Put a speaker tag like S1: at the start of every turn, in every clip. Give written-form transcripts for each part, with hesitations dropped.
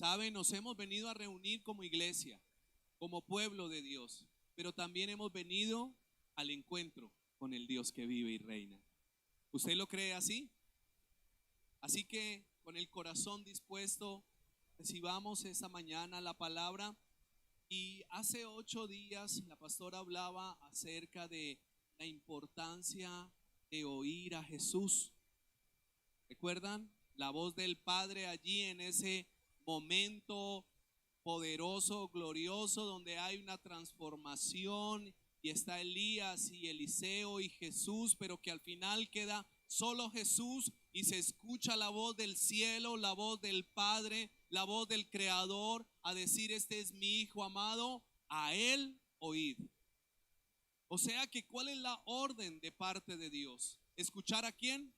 S1: Saben, nos hemos venido a reunir como iglesia, como pueblo de Dios, pero también hemos venido al encuentro con el Dios que vive y reina. ¿Usted lo cree así? Así que con el corazón dispuesto, recibamos esta mañana la palabra. Y hace 8 días la pastora hablaba acerca de la importancia de oír a Jesús. ¿Recuerdan? La voz del Padre allí en ese momento poderoso, glorioso, donde hay una transformación y está Elías y Eliseo y Jesús, pero que al final queda solo Jesús y se escucha la voz del cielo, la voz del Padre, la voz del Creador a decir: este es mi Hijo amado, a Él oíd. O sea que, ¿cuál es la orden de parte de Dios? ¿Escuchar a quién?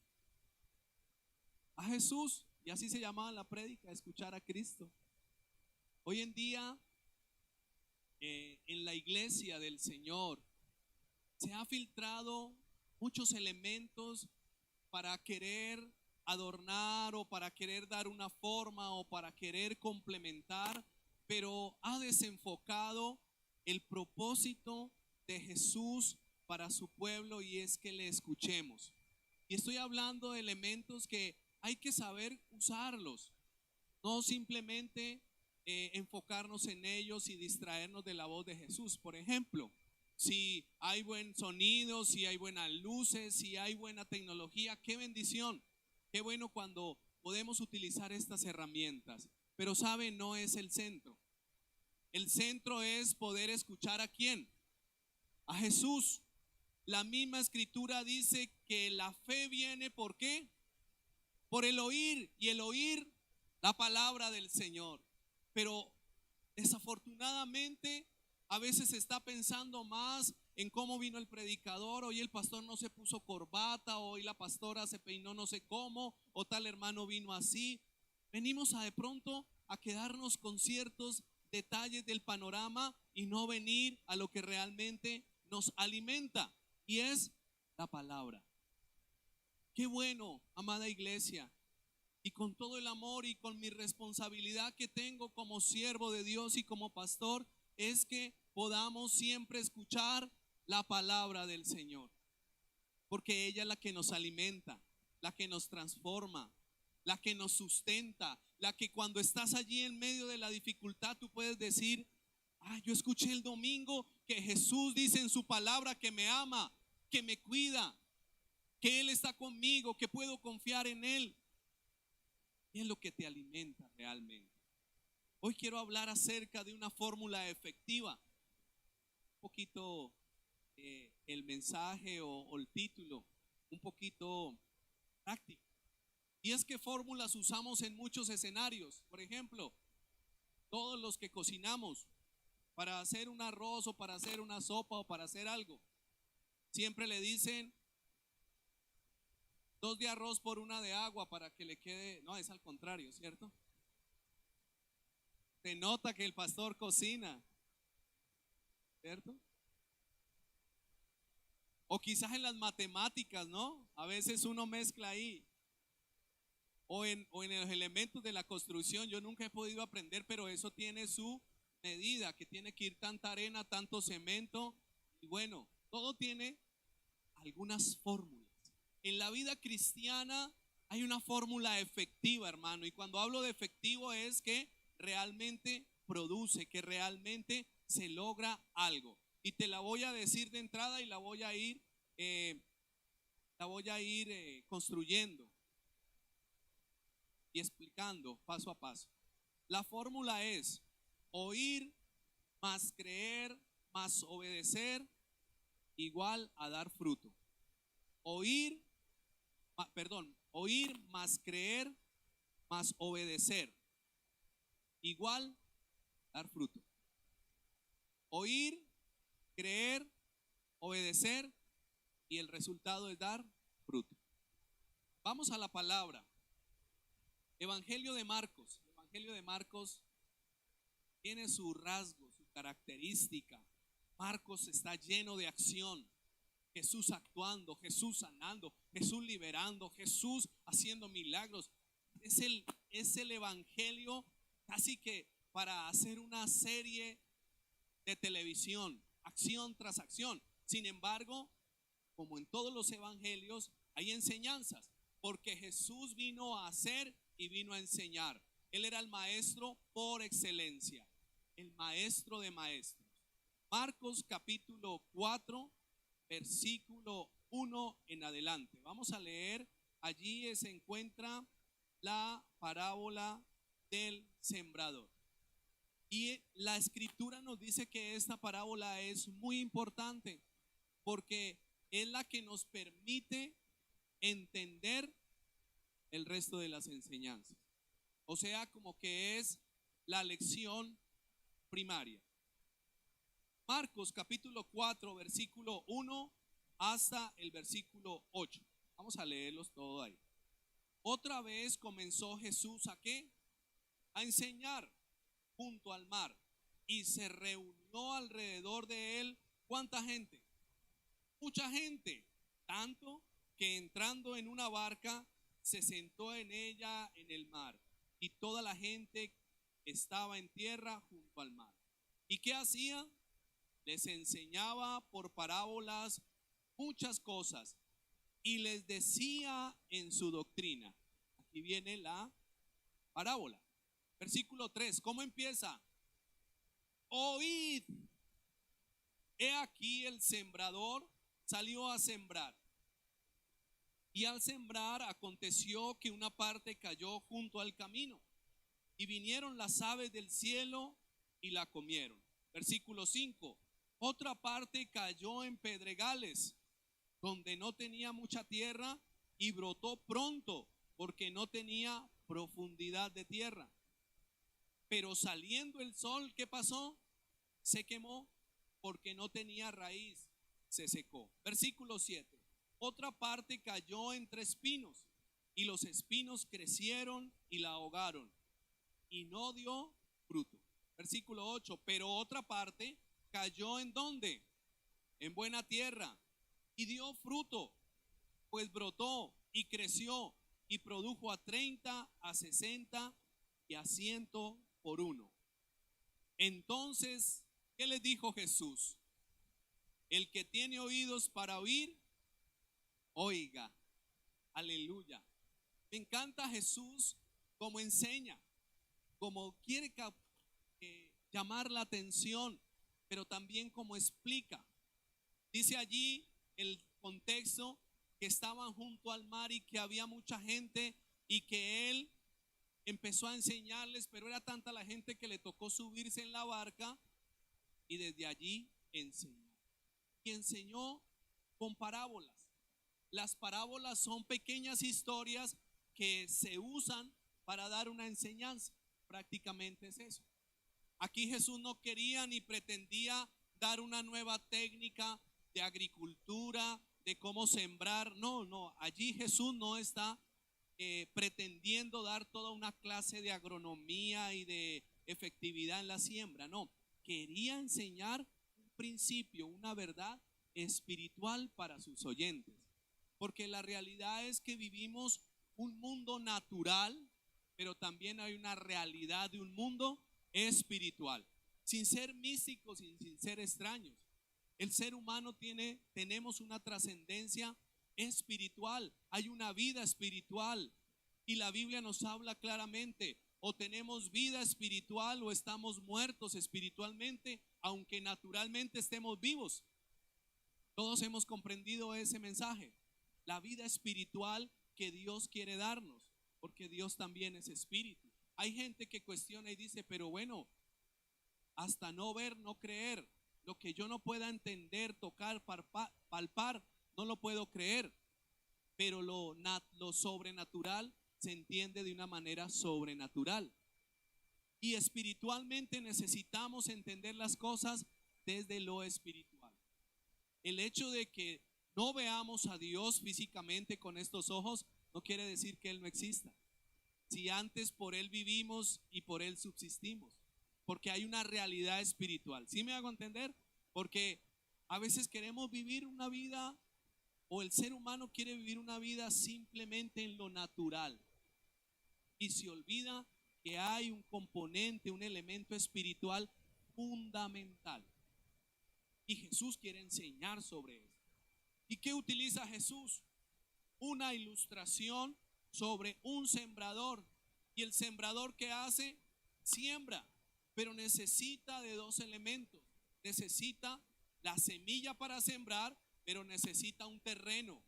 S1: A Jesús. Y así se llamaba la prédica, escuchar a Cristo. Hoy en día, en la iglesia del Señor, se ha filtrado muchos elementos para querer adornar o para querer dar una forma o para querer complementar, pero ha desenfocado el propósito de Jesús para su pueblo, y es que le escuchemos. Y estoy hablando de elementos que hay que saber usarlos, no simplemente enfocarnos en ellos y distraernos de la voz de Jesús. Por ejemplo, si hay buen sonido, si hay buenas luces, si hay buena tecnología, qué bendición, qué bueno cuando podemos utilizar estas herramientas. Pero sabe, no es el centro. El centro es poder escuchar ¿a quién? A Jesús. La misma escritura dice que la fe viene ¿por qué? Por el oír, y el oír la palabra del Señor. Pero desafortunadamente a veces se está pensando más en cómo vino el predicador. Hoy el pastor no se puso corbata, hoy la pastora se peinó no sé cómo, o tal hermano vino así. Venimos de pronto a quedarnos con ciertos detalles del panorama y no venir a lo que realmente nos alimenta, y es la palabra. Qué bueno, amada iglesia, y con todo el amor y con mi responsabilidad que tengo como siervo de Dios y como pastor, es que podamos siempre escuchar la palabra del Señor, porque ella es la que nos alimenta, la que nos transforma, la que nos sustenta, la que cuando estás allí en medio de la dificultad tú puedes decir: yo escuché el domingo que Jesús dice en su palabra que me ama, que me cuida, que Él está conmigo, que puedo confiar en Él. Y es lo que te alimenta realmente. Hoy quiero hablar acerca de una fórmula efectiva. Un poquito el mensaje o el título, un poquito práctico. Y es que fórmulas usamos en muchos escenarios. Por ejemplo, todos los que cocinamos, para hacer un arroz o para hacer una sopa o para hacer algo, siempre le dicen 2 de arroz por 1 de agua para que le quede. No, es al contrario, ¿cierto? Se nota que el pastor cocina, ¿cierto? O quizás en las matemáticas, ¿no? A veces uno mezcla ahí. O en los elementos de la construcción. Yo nunca he podido aprender, pero eso tiene su medida, que tiene que ir tanta arena, tanto cemento. Y bueno, todo tiene algunas fórmulas. En la vida cristiana hay una fórmula efectiva, hermano. Y cuando hablo de efectivo es que realmente produce, que realmente se logra algo. Y te la voy a decir de entrada y la voy a ir construyendo y explicando paso a paso. La fórmula es oír más creer más obedecer igual a dar fruto. Oír más creer más obedecer igual dar fruto. Oír, creer, obedecer, y el resultado es dar fruto. Vamos a la palabra. Evangelio de Marcos. El Evangelio de Marcos tiene su rasgo, su característica. Marcos está lleno de acción. Jesús actuando, Jesús sanando, Jesús liberando, Jesús haciendo milagros. Es el evangelio casi que para hacer una serie de televisión, acción tras acción. Sin embargo, como en todos los evangelios, hay enseñanzas, porque Jesús vino a hacer y vino a enseñar. Él era el maestro por excelencia, el maestro de maestros. Marcos capítulo 4, versículo 1 en adelante. Vamos a leer, allí se encuentra la parábola del sembrador. Y la escritura nos dice que esta parábola es muy importante porque es la que nos permite entender el resto de las enseñanzas. O sea, como que es la lección primaria. Marcos capítulo 4, versículo 1 hasta el versículo 8. Vamos a leerlos todo ahí. Otra vez comenzó Jesús ¿a qué? A enseñar junto al mar, y se reunió alrededor de él, ¿cuánta gente? Mucha gente, tanto que entrando en una barca se sentó en ella en el mar, y toda la gente estaba en tierra junto al mar. ¿Y qué hacía? Les enseñaba por parábolas muchas cosas y les decía en su doctrina. Aquí viene la parábola. Versículo 3, ¿cómo empieza? Oíd. He aquí el sembrador salió a sembrar. Y al sembrar aconteció que una parte cayó junto al camino, y vinieron las aves del cielo y la comieron. Versículo 5, otra parte cayó en pedregales, donde no tenía mucha tierra, y brotó pronto, porque no tenía profundidad de tierra. Pero saliendo el sol, ¿qué pasó? Se quemó, porque no tenía raíz, se secó. Versículo 7. Otra parte cayó entre espinos, y los espinos crecieron y la ahogaron, y no dio fruto. Versículo 8. Pero otra parte cayó ¿en dónde? En buena tierra, y dio fruto, pues brotó y creció, y produjo a 30, a 60 y a 100 por uno. Entonces, ¿qué les dijo Jesús? El que tiene oídos para oír, oiga. Aleluya. Me encanta Jesús como enseña, como quiere llamar la atención, pero también como explica. Dice allí el contexto que estaban junto al mar y que había mucha gente y que él empezó a enseñarles, pero era tanta la gente que le tocó subirse en la barca y desde allí enseñó. Y enseñó con parábolas. Las parábolas son pequeñas historias que se usan para dar una enseñanza. Prácticamente es eso. Aquí Jesús no quería ni pretendía dar una nueva técnica de agricultura, de cómo sembrar. No, allí Jesús no está pretendiendo dar toda una clase de agronomía y de efectividad en la siembra. No, quería enseñar un principio, una verdad espiritual para sus oyentes. Porque la realidad es que vivimos un mundo natural, pero también hay una realidad de un mundo espiritual. Sin ser místicos y sin ser extraños. El ser humano tenemos una trascendencia espiritual, hay una vida espiritual y la Biblia nos habla claramente, o tenemos vida espiritual o estamos muertos espiritualmente, aunque naturalmente estemos vivos. Todos hemos comprendido ese mensaje, la vida espiritual que Dios quiere darnos, porque Dios también es espíritu. Hay gente que cuestiona y dice, pero bueno, hasta no ver, no creer. Lo que yo no pueda entender, tocar, palpar, no lo puedo creer. Pero lo sobrenatural se entiende de una manera sobrenatural. Y espiritualmente necesitamos entender las cosas desde lo espiritual. El hecho de que no veamos a Dios físicamente con estos ojos no quiere decir que Él no exista. Si antes por Él vivimos y por Él subsistimos. Porque hay una realidad espiritual. ¿Sí me hago entender? Porque a veces queremos vivir una vida, o el ser humano quiere vivir una vida simplemente en lo natural. Y se olvida que hay un componente, un elemento espiritual fundamental. Y Jesús quiere enseñar sobre eso. ¿Y qué utiliza Jesús? Una ilustración sobre un sembrador. Y el sembrador, ¿qué hace? Siembra, pero necesita de dos elementos. Necesita la semilla para sembrar, pero necesita un terreno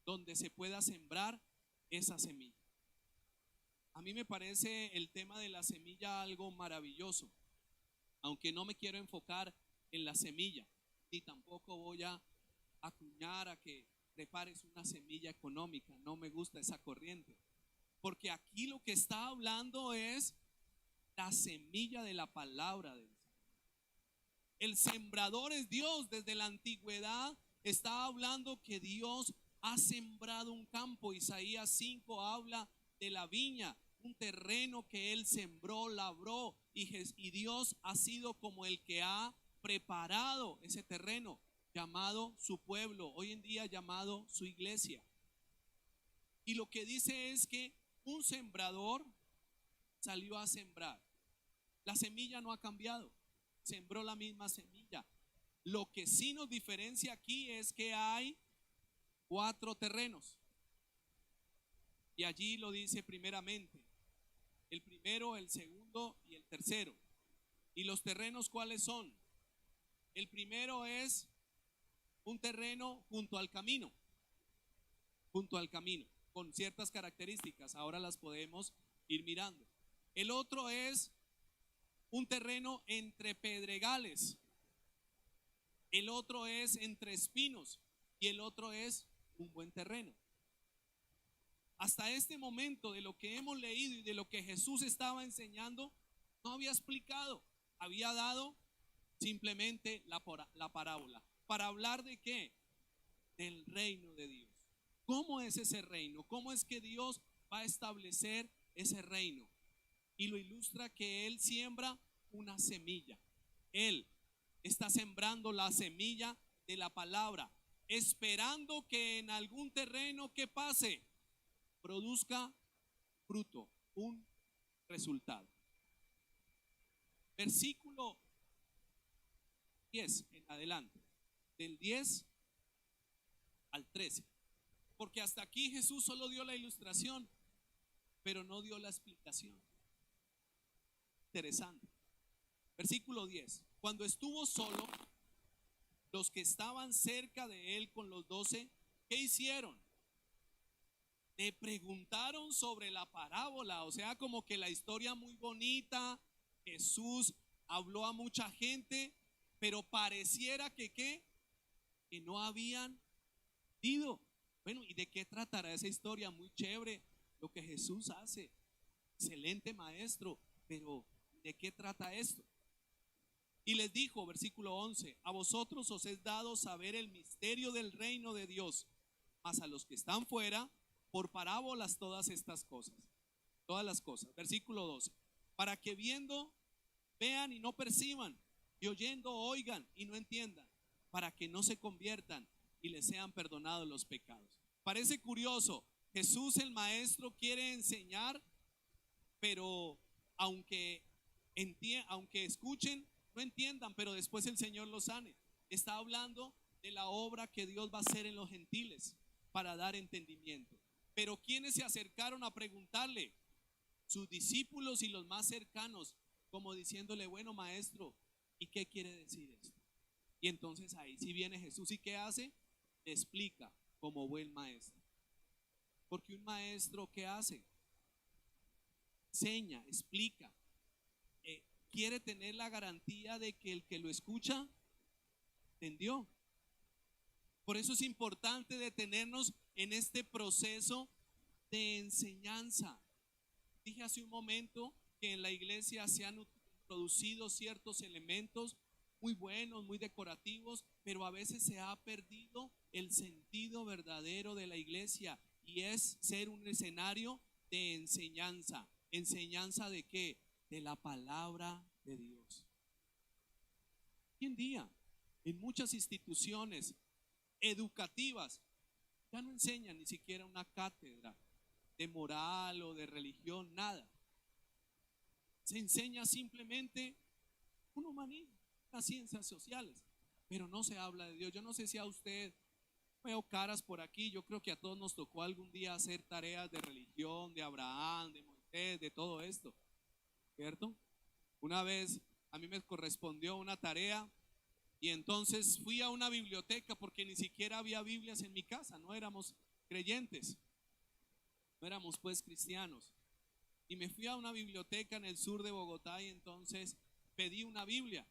S1: donde se pueda sembrar esa semilla. A mí me parece el tema de la semilla algo maravilloso, aunque no me quiero enfocar en la semilla, ni tampoco voy a acuñar a que prepares una semilla económica. No me gusta esa corriente, porque aquí lo que está hablando es la semilla de la palabra de Dios. El sembrador es Dios. Desde la antigüedad está hablando que Dios ha sembrado un campo. Isaías 5 habla de la viña, un terreno que Él sembró, labró, y Dios ha sido como el que ha preparado ese terreno, llamado su pueblo, hoy en día llamado su iglesia. Y lo que dice es que un sembrador salió a sembrar. La semilla no ha cambiado, sembró la misma semilla. Lo que sí nos diferencia aquí es que hay 4 terrenos. Y allí lo dice primeramente, el primero, el segundo y el tercero. ¿Y los terrenos cuáles son? El primero es un terreno junto al camino, con ciertas características. Ahora las podemos ir mirando. El otro es un terreno entre pedregales. El otro es entre espinos. Y el otro es un buen terreno. Hasta este momento, de lo que hemos leído y de lo que Jesús estaba enseñando, no había explicado. Había dado simplemente la parábola. ¿Para hablar de qué? Del reino de Dios. ¿Cómo es ese reino? ¿Cómo es que Dios va a establecer ese reino? Y lo ilustra que Él siembra una semilla. Él está sembrando la semilla de la palabra, esperando que en algún terreno que pase produzca fruto, un resultado. Versículo 10 en adelante, del 10 al 13. Porque hasta aquí Jesús solo dio la ilustración, pero no dio la explicación. Interesante. Versículo 10. Cuando estuvo solo, los que estaban cerca de él con los 12, ¿qué hicieron? Le preguntaron sobre la parábola. O sea, como que la historia muy bonita, Jesús habló a mucha gente, pero pareciera que ¿qué? Que no habían ido. Bueno, ¿y de qué tratará esa historia? Muy chévere lo que Jesús hace. Excelente maestro, pero ¿de qué trata esto? Y les dijo, versículo 11, a vosotros os es dado saber el misterio del reino de Dios, mas a los que están fuera, por parábolas todas estas cosas, todas las cosas. Versículo 12, para que viendo, vean y no perciban, y oyendo, oigan y no entiendan, para que no se conviertan y les sean perdonados los pecados. Parece curioso, Jesús el maestro quiere enseñar, pero aunque escuchen, no entiendan, pero después el Señor los sane. Está hablando de la obra que Dios va a hacer en los gentiles para dar entendimiento. Pero ¿quiénes se acercaron a preguntarle? Sus discípulos y los más cercanos, como diciéndole, bueno maestro, ¿y qué quiere decir esto? Y entonces ahí sí viene Jesús, ¿y qué hace? Le explica como buen maestro. Porque un maestro, ¿qué hace? Enseña, explica. Quiere tener la garantía de que el que lo escucha entendió. Por eso es importante detenernos en este proceso de enseñanza. Dije hace un momento que en la iglesia se han introducido ciertos elementos muy buenos, muy decorativos, pero a veces se ha perdido el sentido verdadero de la iglesia, y es ser un escenario de enseñanza. ¿Enseñanza de qué? De la palabra de Dios. Hoy en día, en muchas instituciones educativas, ya no enseñan ni siquiera una cátedra de moral o de religión, nada. Se enseña simplemente un humanismo, las ciencias sociales, pero no se habla de Dios. Yo no sé si a usted, veo caras por aquí, yo creo que a todos nos tocó algún día hacer tareas de religión, de Abraham, de Moisés, de todo esto, ¿cierto? Una vez a mí me correspondió una tarea y entonces fui a una biblioteca porque ni siquiera había Biblias en mi casa, no éramos creyentes, no éramos pues cristianos. Y me fui a una biblioteca en el sur de Bogotá y entonces pedí una Biblia.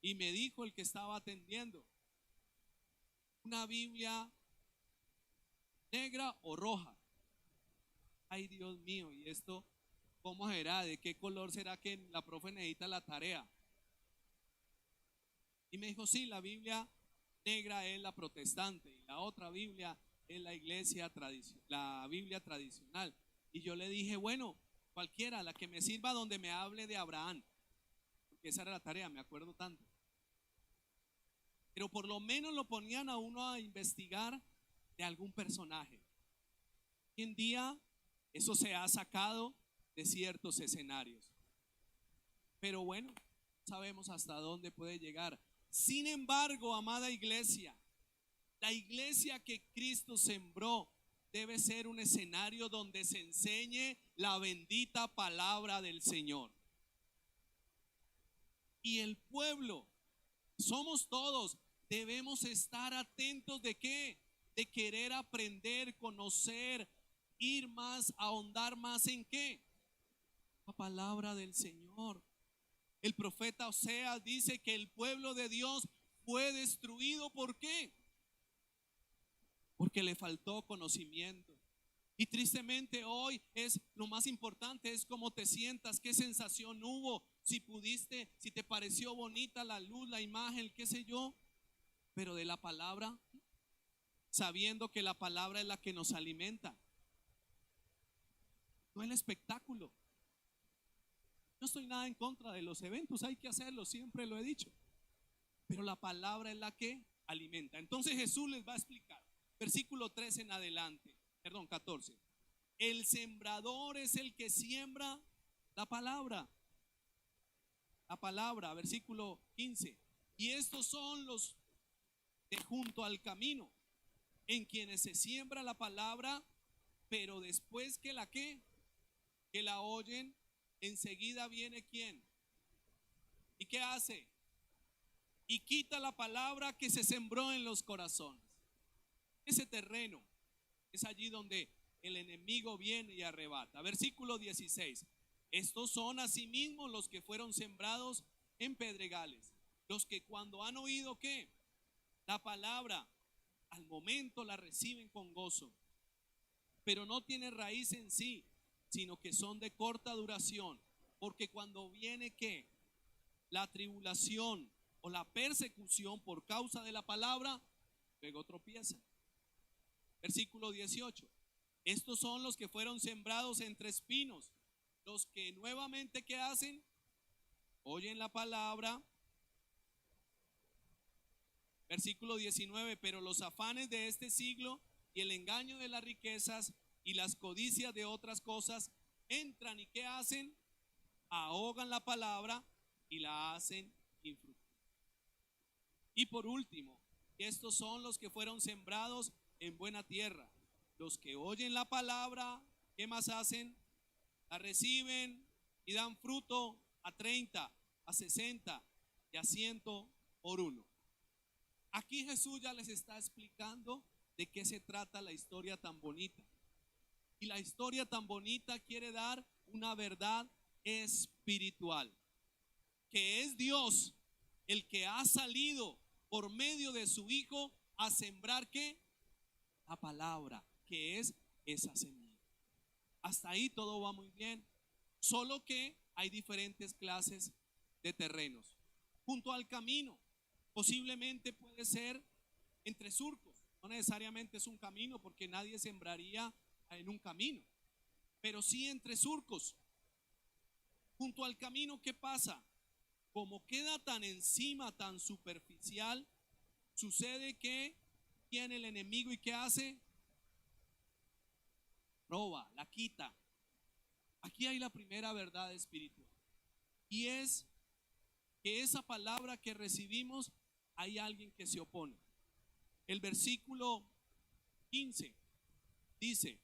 S1: Y me dijo el que estaba atendiendo, ¿una Biblia negra o roja? Ay, Dios mío, ¿y esto cómo será? ¿De qué color será que la profe necesita la tarea? Y me dijo, sí, la Biblia negra es la protestante y la otra Biblia es la iglesia tradicional, la Biblia tradicional. Y yo le dije, bueno, cualquiera, la que me sirva donde me hable de Abraham, porque esa era la tarea, me acuerdo tanto. Pero por lo menos lo ponían a uno a investigar de algún personaje. Hoy en día eso se ha sacado de ciertos escenarios. Pero bueno, sabemos hasta dónde puede llegar. Sin embargo, amada iglesia, la iglesia que Cristo sembró debe ser un escenario donde se enseñe la bendita palabra del Señor. Y el pueblo, somos todos, debemos estar atentos de qué, de querer aprender, conocer, ir más, ahondar más en qué, la palabra del Señor. El profeta Oseas dice que el pueblo de Dios fue destruido. ¿Por qué? Porque le faltó conocimiento. Y tristemente hoy es lo más importante, es cómo te sientas, qué sensación hubo, si pudiste, si te pareció bonita la luz, la imagen, qué sé yo, pero de la palabra, sabiendo que la palabra es la que nos alimenta, no el espectáculo. No estoy nada en contra de los eventos, hay que hacerlo, siempre lo he dicho, pero la palabra es la que alimenta. Entonces Jesús les va a explicar, versículo 13 en adelante, perdón, 14. El sembrador es el que siembra la palabra. La palabra, versículo 15. Y estos son los de junto al camino, en quienes se siembra la palabra, pero después que la que la oyen, enseguida viene ¿quién? ¿Y qué hace? Y quita la palabra que se sembró en los corazones. Ese terreno es allí donde el enemigo viene y arrebata. Versículo 16. Estos son asimismo los que fueron sembrados en pedregales, los que cuando han oído ¿qué? La palabra, al momento la reciben con gozo, pero no tiene raíz en sí, sino que son de corta duración, porque cuando viene ¿qué? La tribulación o la persecución por causa de la palabra, luego tropiezan. Versículo 18. Estos son los que fueron sembrados entre espinos, los que nuevamente ¿qué hacen? Oyen la palabra. Versículo 19. Pero los afanes de este siglo y el engaño de las riquezas y las codicias de otras cosas entran y ¿qué hacen? Ahogan la palabra y la hacen infructuosa. Y por último, estos son los que fueron sembrados en buena tierra, los que oyen la palabra, ¿qué más hacen? La reciben y dan fruto a 30, a 60 y a 100 por uno. Aquí Jesús ya les está explicando de qué se trata la historia tan bonita. Y la historia tan bonita quiere dar una verdad espiritual, que es Dios el que ha salido por medio de su Hijo a sembrar ¿qué? La palabra, que es esa semilla. Hasta ahí todo va muy bien, solo que hay diferentes clases de terrenos. Junto al camino, posiblemente puede ser entre surcos, no necesariamente es un camino porque nadie sembraría en un camino, pero sí entre surcos. Junto al camino, ¿qué pasa? Como queda tan encima, tan superficial, sucede que viene el enemigo y ¿qué hace? Roba, la quita. Aquí hay la primera verdad espiritual. Y es que esa palabra que recibimos, hay alguien que se opone. El versículo 15 dice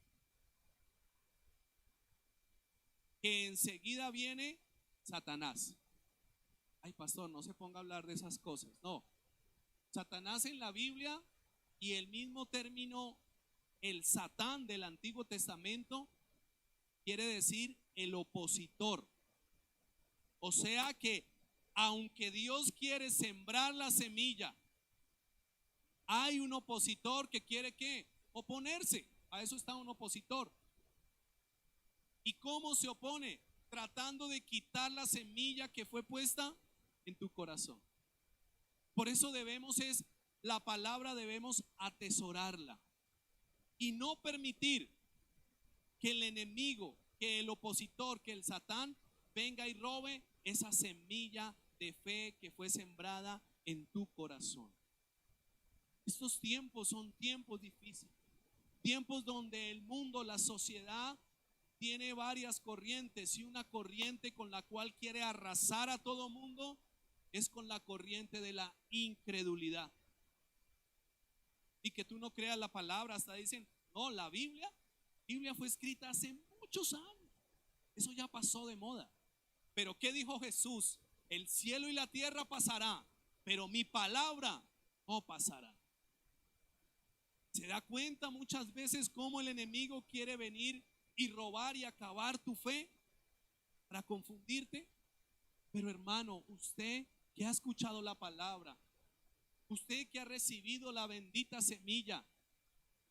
S1: que enseguida viene Satanás. Ay, pastor, no se ponga a hablar de esas cosas. No, Satanás en la Biblia y el mismo término, el Satán del Antiguo Testamento, quiere decir el opositor. O sea que aunque Dios quiere sembrar la semilla, hay un opositor que quiere ¿qué? Oponerse. A eso está un opositor. ¿Y cómo se opone? Tratando de quitar la semilla que fue puesta en tu corazón. Por eso la palabra debemos atesorarla y no permitir que el enemigo, que el opositor, que el Satán venga y robe esa semilla de fe que fue sembrada en tu corazón. Estos tiempos son tiempos difíciles, tiempos donde el mundo, la sociedad tiene varias corrientes, y una corriente con la cual quiere arrasar a todo mundo es con la corriente de la incredulidad. Y que tú no creas la palabra, hasta dicen, no, la Biblia fue escrita hace muchos años, eso ya pasó de moda. Pero ¿qué dijo Jesús? El cielo y la tierra pasará, pero mi palabra no pasará. ¿Se da cuenta muchas veces cómo el enemigo quiere venir y robar y acabar tu fe para confundirte? Pero hermano, usted que ha escuchado la palabra, usted que ha recibido la bendita semilla,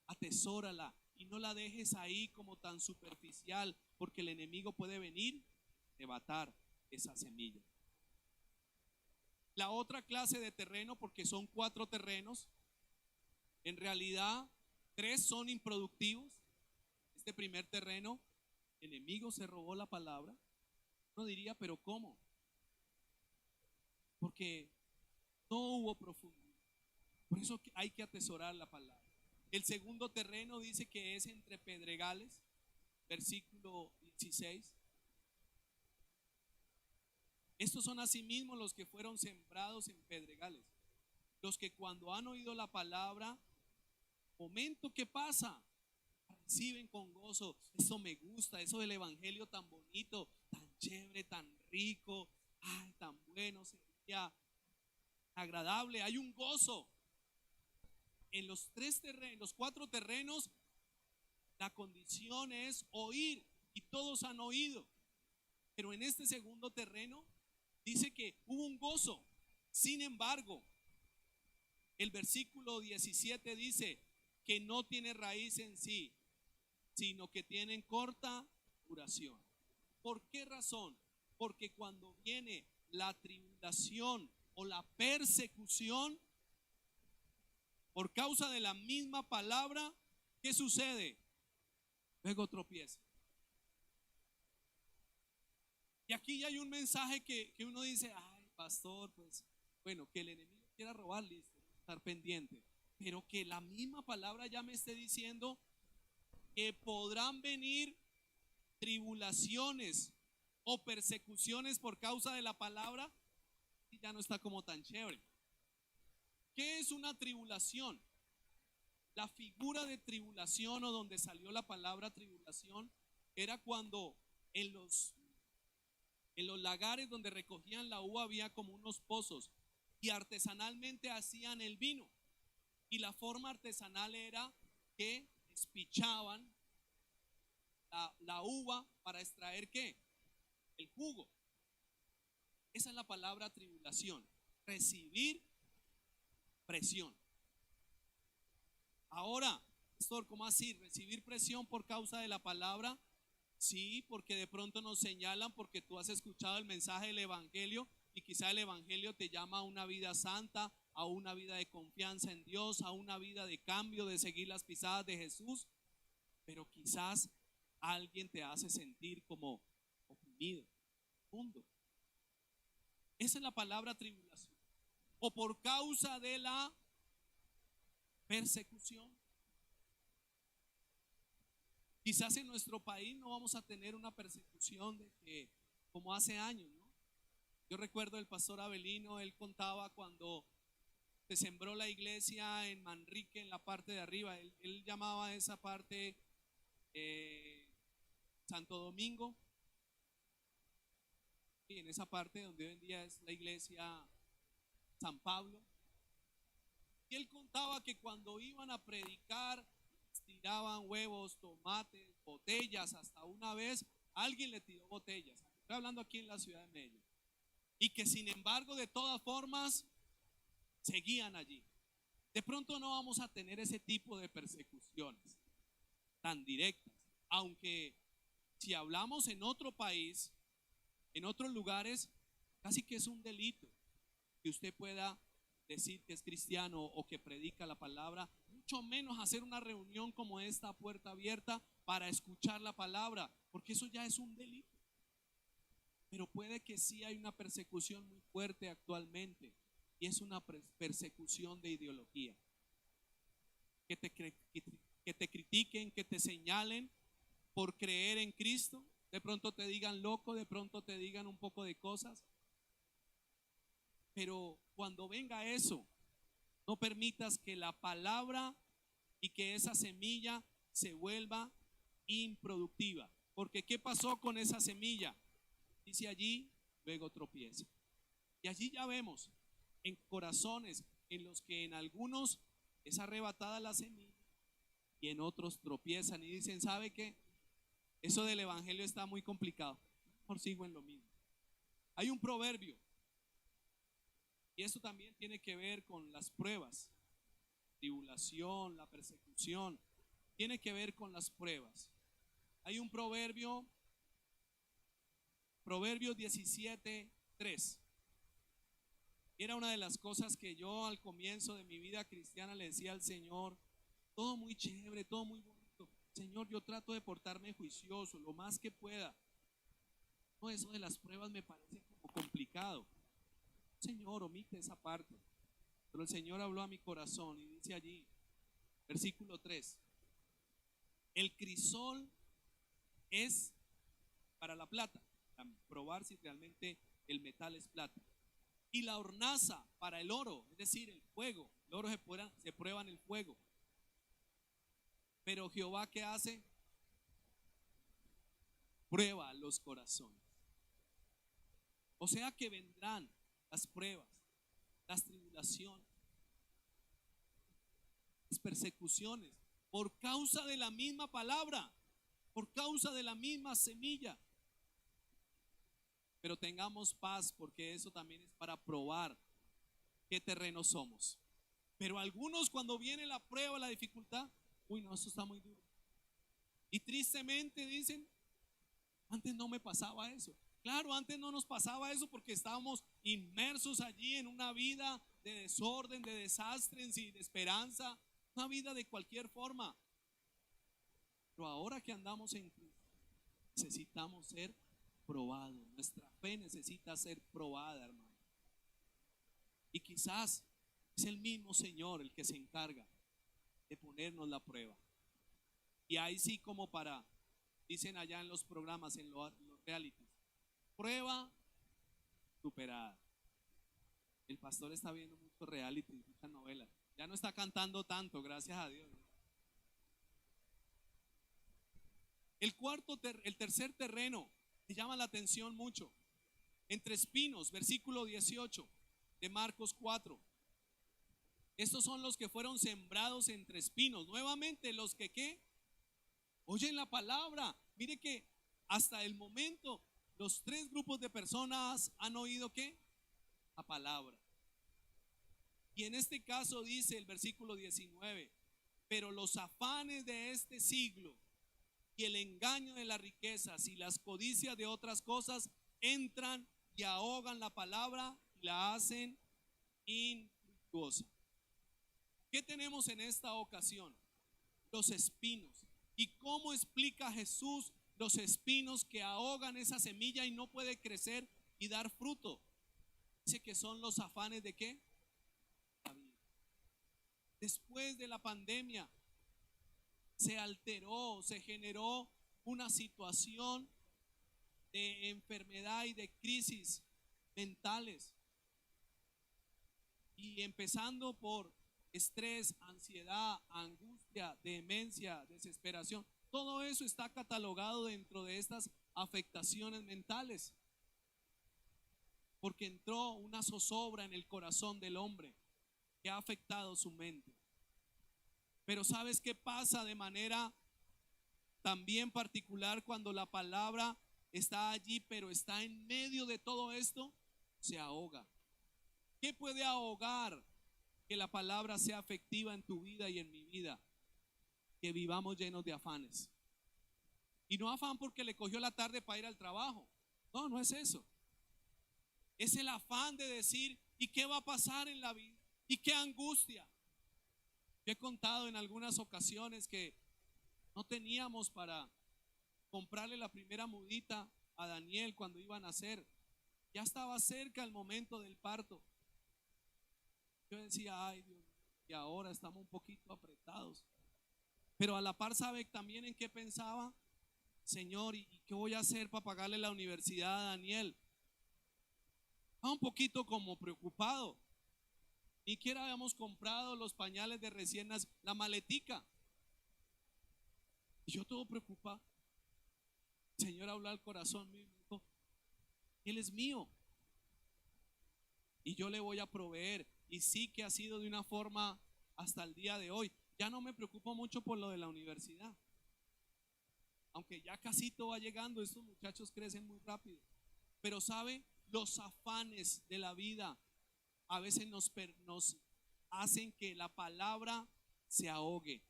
S1: atesórala y no la dejes ahí como tan superficial, porque el enemigo puede venir a arrebatar esa semilla. La otra clase de terreno, porque son 4 terrenos, en realidad 3 son improductivos. Este primer terreno, el enemigo se robó la palabra. Uno diría, pero ¿cómo? Porque no hubo profundidad. Por eso hay que atesorar la palabra. El segundo terreno dice que es entre pedregales, versículo 16. Estos son asimismo los que fueron sembrados en pedregales, los que cuando han oído la palabra, momento que pasa, reciben con gozo. Eso me gusta, eso del evangelio tan bonito, tan chévere, tan rico, ay, tan bueno, sería agradable. Hay un gozo. En los 4 terrenos, la condición es oír, y todos han oído. Pero en este segundo terreno dice que hubo un gozo. Sin embargo, el versículo 17 dice que no tiene raíz en sí, sino que tienen corta duración. ¿Por qué razón? Porque cuando viene la tribulación o la persecución por causa de la misma palabra, ¿qué sucede? Luego tropieza. Y aquí ya hay un mensaje que uno dice, ay, pastor, pues, bueno, que el enemigo quiera robar, listo, estar pendiente. Pero que la misma palabra ya me esté diciendo que podrán venir tribulaciones o persecuciones por causa de la palabra, y ya no está como tan chévere. ¿Qué es una tribulación? La figura de tribulación, o donde salió la palabra tribulación, era cuando en los lagares donde recogían la uva había como unos pozos, y artesanalmente hacían el vino, y la forma artesanal era que espichaban la uva para extraer ¿qué? El jugo. Esa es la palabra tribulación, recibir presión. Ahora, pastor, ¿cómo así? ¿Recibir presión por causa de la palabra? Sí, porque de pronto nos señalan porque tú has escuchado el mensaje del evangelio, y quizá el evangelio te llama a una vida santa, a una vida de confianza en Dios, a una vida de cambio, de seguir las pisadas de Jesús. Pero quizás alguien te hace sentir como oprimido, mundo. Esa es la palabra tribulación. O por causa de la persecución. Quizás en nuestro país no vamos a tener una persecución de que, como hace años, ¿no? Yo recuerdo el pastor Abelino, él contaba cuando se sembró la iglesia en Manrique, en la parte de arriba. Él llamaba a esa parte eh, Santo Domingo, y en esa parte donde hoy en día es la iglesia San Pablo. Y él contaba que cuando iban a predicar, tiraban huevos, tomates, botellas. Hasta una vez alguien le tiró botellas. Estoy hablando aquí en la ciudad de Medellín. Y que sin embargo, de todas formas, seguían allí. De pronto no vamos a tener ese tipo de persecuciones tan directas. Aunque si hablamos en otro país, en otros lugares, casi que es un delito que usted pueda decir que es cristiano o que predica la palabra, mucho menos hacer una reunión como esta, puerta abierta, para escuchar la palabra, porque eso ya es un delito. Pero puede que sí hay una persecución muy fuerte actualmente, y es una persecución de ideología. Que te critiquen, que te señalen por creer en Cristo, de pronto te digan loco, de pronto te digan un poco de cosas. Pero cuando venga eso, no permitas que la palabra y que esa semilla se vuelva improductiva. Porque ¿qué pasó con esa semilla? Dice allí, luego tropieza. Y allí ya vemos en corazones en los que en algunos es arrebatada la semilla y en otros tropiezan y dicen, ¿sabe qué? Eso del evangelio está muy complicado. Mejor sigo en lo mismo. Hay un proverbio, y eso también tiene que ver con las pruebas, tribulación, la persecución, tiene que ver con las pruebas. Hay un proverbio, Proverbios 17:3. Era una de las cosas que yo al comienzo de mi vida cristiana le decía al Señor, todo muy chévere, todo muy bonito. Señor, yo trato de portarme juicioso lo más que pueda. No, eso de las pruebas me parece como complicado. Señor, omite esa parte. Pero el Señor habló a mi corazón y dice allí, versículo 3, el crisol es para la plata, para probar si realmente el metal es plata. Y la hornaza para el oro, es decir, el fuego. El oro se prueba en el fuego. Pero Jehová, ¿qué hace? Prueba los corazones. O sea que vendrán las pruebas, las tribulaciones, las persecuciones, por causa de la misma palabra, por causa de la misma semilla. Pero tengamos paz, porque eso también es para probar qué terreno somos. Pero algunos, cuando viene la prueba, la dificultad, uy, no, eso está muy duro. Y tristemente dicen, antes no me pasaba eso. Claro, antes no nos pasaba eso porque estábamos inmersos allí en una vida de desorden, de desastre, sin esperanza, una vida de cualquier forma. Pero ahora que andamos en Cristo, necesitamos ser probados. Nuestra fe necesita ser probada, hermano. Y quizás es el mismo Señor el que se encarga de ponernos la prueba. Y ahí sí, como dicen allá en los programas, en los realities, prueba superada. El pastor está viendo muchos reality, muchas novelas. Ya no está cantando tanto, gracias a Dios. El tercer terreno me llama la atención mucho. Entre espinos, versículo 18 de Marcos 4. Estos son los que fueron sembrados entre espinos. Nuevamente, los que ¿qué? Oyen la palabra. Mire que hasta el momento los tres grupos de personas han oído ¿qué? La palabra. Y en este caso dice el versículo 19, pero los afanes de este siglo y el engaño de las riquezas y las codicias de otras cosas entran y ahogan la palabra y la hacen infructuosa. ¿Qué tenemos en esta ocasión? Los espinos. ¿Y cómo explica Jesús los espinos que ahogan esa semilla y no puede crecer y dar fruto? Dice que son los afanes de ¿qué? Después de la pandemia se alteró, se generó una situación de enfermedad y de crisis mentales. Y empezando por estrés, ansiedad, angustia, demencia, desesperación. Todo eso está catalogado dentro de estas afectaciones mentales. Porque entró una zozobra en el corazón del hombre que ha afectado su mente. Pero ¿sabes qué pasa de manera también particular cuando la palabra está allí, pero está en medio de todo esto? Se ahoga. ¿Qué puede ahogar que la palabra sea efectiva en tu vida y en mi vida? Que vivamos llenos de afanes. Y no afán porque le cogió la tarde para ir al trabajo. No, no es eso. Es el afán de decir, ¿y qué va a pasar en la vida? ¿Y qué angustia? Yo he contado en algunas ocasiones que no teníamos para comprarle la primera mudita a Daniel cuando iba a nacer. Ya estaba cerca el momento del parto. Yo decía, ay Dios, y ahora estamos un poquito apretados. Pero a la par, ¿sabe también en qué pensaba? Señor, ¿y qué voy a hacer para pagarle la universidad a Daniel? Estaba un poquito como preocupado. Ni siquiera habíamos comprado los pañales de recién nacido, la maletica. Y yo todo preocupado. El Señor habló al corazón mío y me dijo, Él es mío. Y yo le voy a proveer. Y sí que ha sido de una forma hasta el día de hoy. Ya no me preocupo mucho por lo de la universidad. Aunque ya casi todo va llegando, estos muchachos crecen muy rápido. Pero sabe, los afanes de la vida a veces nos hacen que la palabra se ahogue.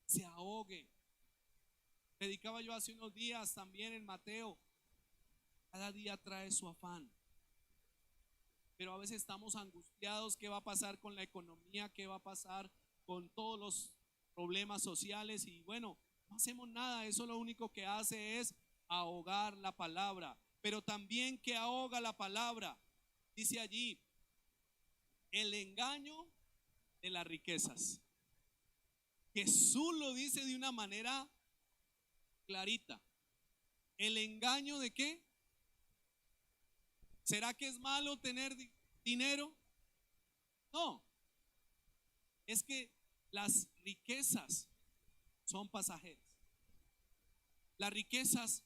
S1: Se ahogue. Predicaba yo hace unos días también en Mateo. Cada día trae su afán. Pero a veces estamos angustiados. ¿Qué va a pasar con la economía? ¿Qué va a pasar con todos los problemas sociales? Y bueno, no hacemos nada. Eso lo único que hace es ahogar la palabra. Pero también que ahoga la palabra, dice allí, el engaño de las riquezas. Jesús lo dice de una manera clarita. ¿El engaño de qué? ¿Será que es malo tener dinero? No. Es que las riquezas son pasajeras. Las riquezas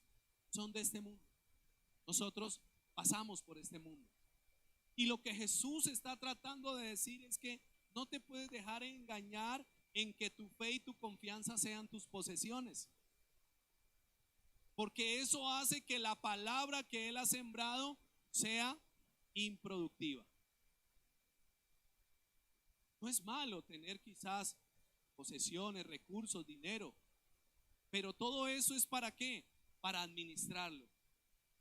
S1: son de este mundo. Nosotros pasamos por este mundo. Y lo que Jesús está tratando de decir es que no te puedes dejar engañar en que tu fe y tu confianza sean tus posesiones. Porque eso hace que la palabra que Él ha sembrado sea improductiva. No es malo tener quizás posesiones, recursos, dinero, pero todo eso es ¿para qué? Para administrarlo,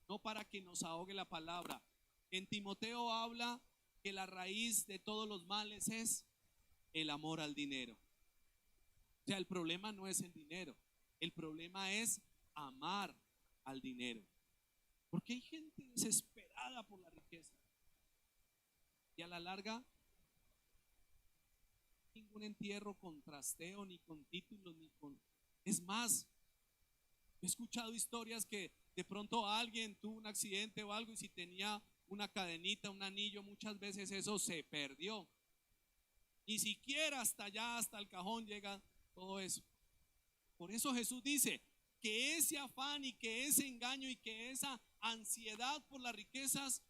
S1: no para que nos ahogue la palabra. En Timoteo habla que la raíz de todos los males es el amor al dinero. O sea, el problema no es el dinero, el problema es amar al dinero. Porque hay gente desesperada por la riqueza y a la larga ningún entierro con trasteo, ni con títulos, ni con... Es más, he escuchado historias que de pronto alguien tuvo un accidente o algo y si tenía una cadenita, un anillo, muchas veces eso se perdió. Ni siquiera hasta allá, hasta el cajón llega todo eso. Por eso Jesús dice que ese afán y que ese engaño y que esa ansiedad por las riquezas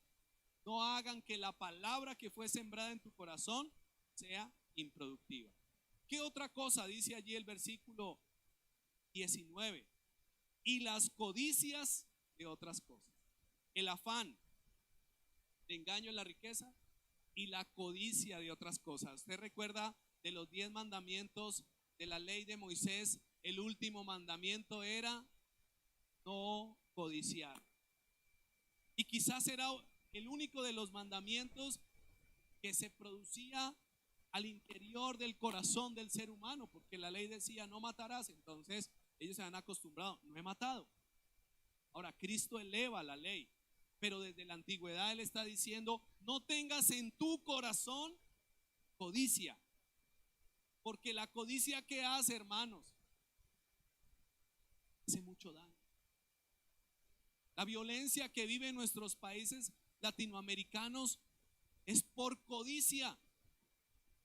S1: no hagan que la palabra que fue sembrada en tu corazón sea improductiva. ¿Qué otra cosa dice allí el versículo 19? Y las codicias de otras cosas. El afán, el engaño en la riqueza y la codicia de otras cosas. Usted recuerda de los 10 mandamientos de la ley de Moisés, el último mandamiento era no codiciar. Y quizás era el único de los mandamientos que se producía al interior del corazón del ser humano, porque la ley decía no matarás, entonces ellos se han acostumbrado, no he matado. Ahora Cristo eleva la ley, pero desde la antigüedad Él está diciendo no tengas en tu corazón codicia, porque la codicia que hace, hermanos, hace mucho daño. La violencia que viven nuestros países latinoamericanos es por codicia.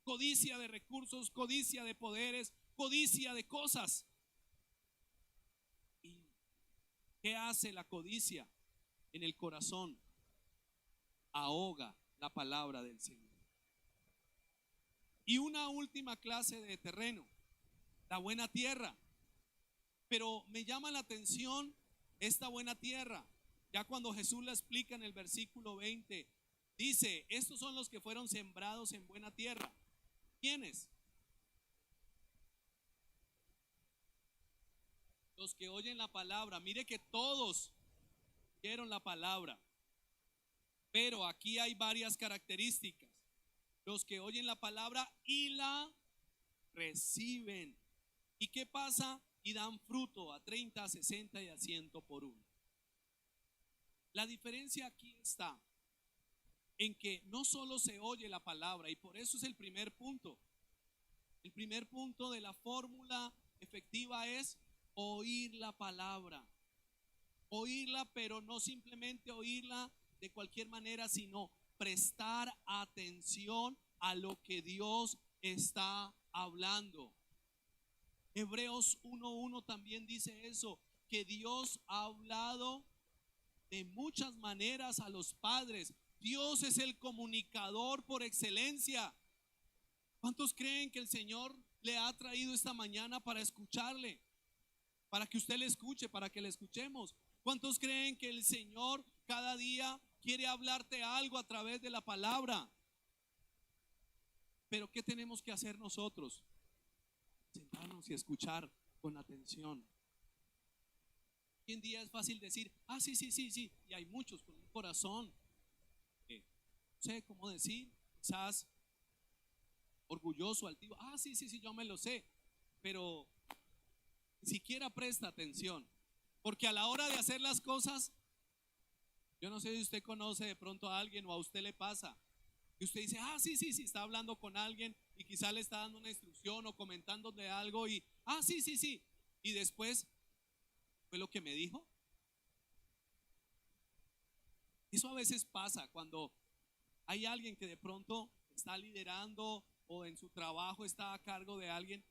S1: Codicia de recursos, codicia de poderes, codicia de cosas. ¿Y qué hace la codicia en el corazón? Ahoga la palabra del Señor. Y una última clase de terreno, la buena tierra. Pero me llama la atención esta buena tierra. Ya cuando Jesús la explica en el versículo 20, dice, estos son los que fueron sembrados en buena tierra. ¿Quiénes? Los que oyen la palabra. Mire que todos oyeron la palabra. Pero aquí hay varias características. Los que oyen la palabra y la reciben. ¿Y qué pasa? Y dan fruto a 30, a 60 y a 100 por uno. La diferencia aquí está en que no solo se oye la palabra, y por eso es el primer punto. El primer punto de la fórmula efectiva es oír la palabra. Oírla, pero no simplemente oírla de cualquier manera, sino prestar atención a lo que Dios está hablando. Hebreos 1:1 también dice eso, que Dios ha hablado de muchas maneras a los padres. Dios es el comunicador por excelencia. ¿Cuántos creen que el Señor le ha traído esta mañana para escucharle? Para que usted le escuche, para que le escuchemos. ¿Cuántos creen que el Señor cada día quiere hablarte algo a través de la palabra? Pero ¿qué tenemos que hacer nosotros? Sentarnos y escuchar con atención. Hoy en día es fácil decir, sí, sí, sí, sí. Y hay muchos con un corazón, no sé cómo decir, quizás orgulloso, altivo. Sí, sí, sí, yo me lo sé. Pero ni siquiera presta atención. Porque a la hora de hacer las cosas, yo no sé si usted conoce de pronto a alguien o a usted le pasa. Y usted dice, sí, sí, sí, está hablando con alguien y quizá le está dando una instrucción o comentando de algo y, sí, sí, sí. Y después, ¿fue lo que me dijo? Eso a veces pasa cuando hay alguien que de pronto está liderando o en su trabajo está a cargo de alguien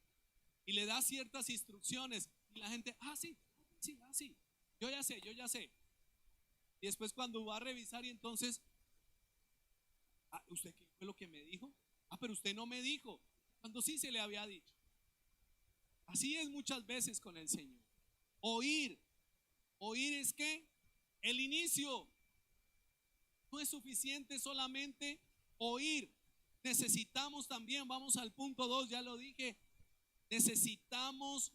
S1: y le da ciertas instrucciones y la gente, sí, sí, sí, yo ya sé, yo ya sé. Y después cuando va a revisar y entonces, ¿usted qué fue lo que me dijo? Pero usted no me dijo, cuando sí se le había dicho. Así es muchas veces con el Señor. Oír es que el inicio. No es suficiente solamente oír. Necesitamos también, vamos al punto 2, ya lo dije, necesitamos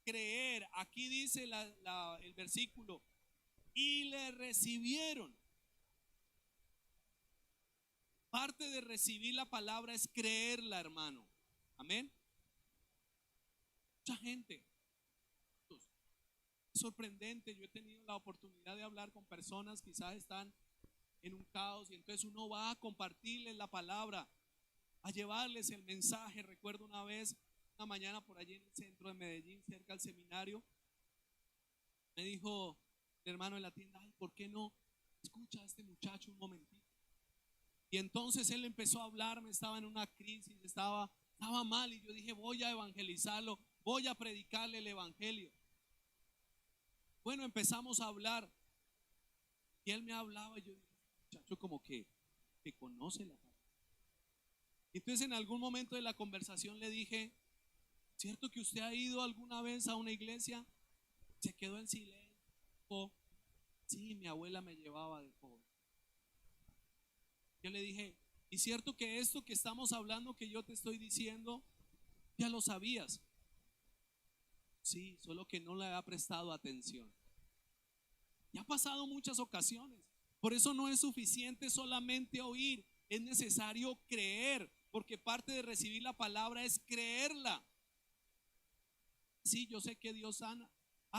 S1: creer. Aquí dice el versículo, y le recibieron. Parte de recibir la palabra es creerla, hermano. Amén. Mucha gente. Es sorprendente. Yo he tenido la oportunidad de hablar con personas, quizás están en un caos y entonces uno va a compartirles la palabra, a llevarles el mensaje. Recuerdo una vez, una mañana por allí en el centro de Medellín, cerca del seminario, me dijo el hermano de la tienda, ¿por qué no escucha a este muchacho un momentito? Y entonces él empezó a hablarme, estaba en una crisis, estaba mal y yo dije, voy a evangelizarlo, voy a predicarle el evangelio. Bueno, empezamos a hablar y él me hablaba y yo dije, muchacho como que conoce la palabra. Entonces en algún momento de la conversación le dije, ¿cierto que usted ha ido alguna vez a una iglesia? Se quedó en silencio. Sí, mi abuela me llevaba de joven. Yo le dije, ¿y cierto que esto que estamos hablando, que yo te estoy diciendo, ya lo sabías? Sí, solo que no le había prestado atención. Ya ha pasado muchas ocasiones. Por eso no es suficiente solamente oír, es necesario creer, porque parte de recibir la palabra es creerla. Sí, yo sé que Dios sana.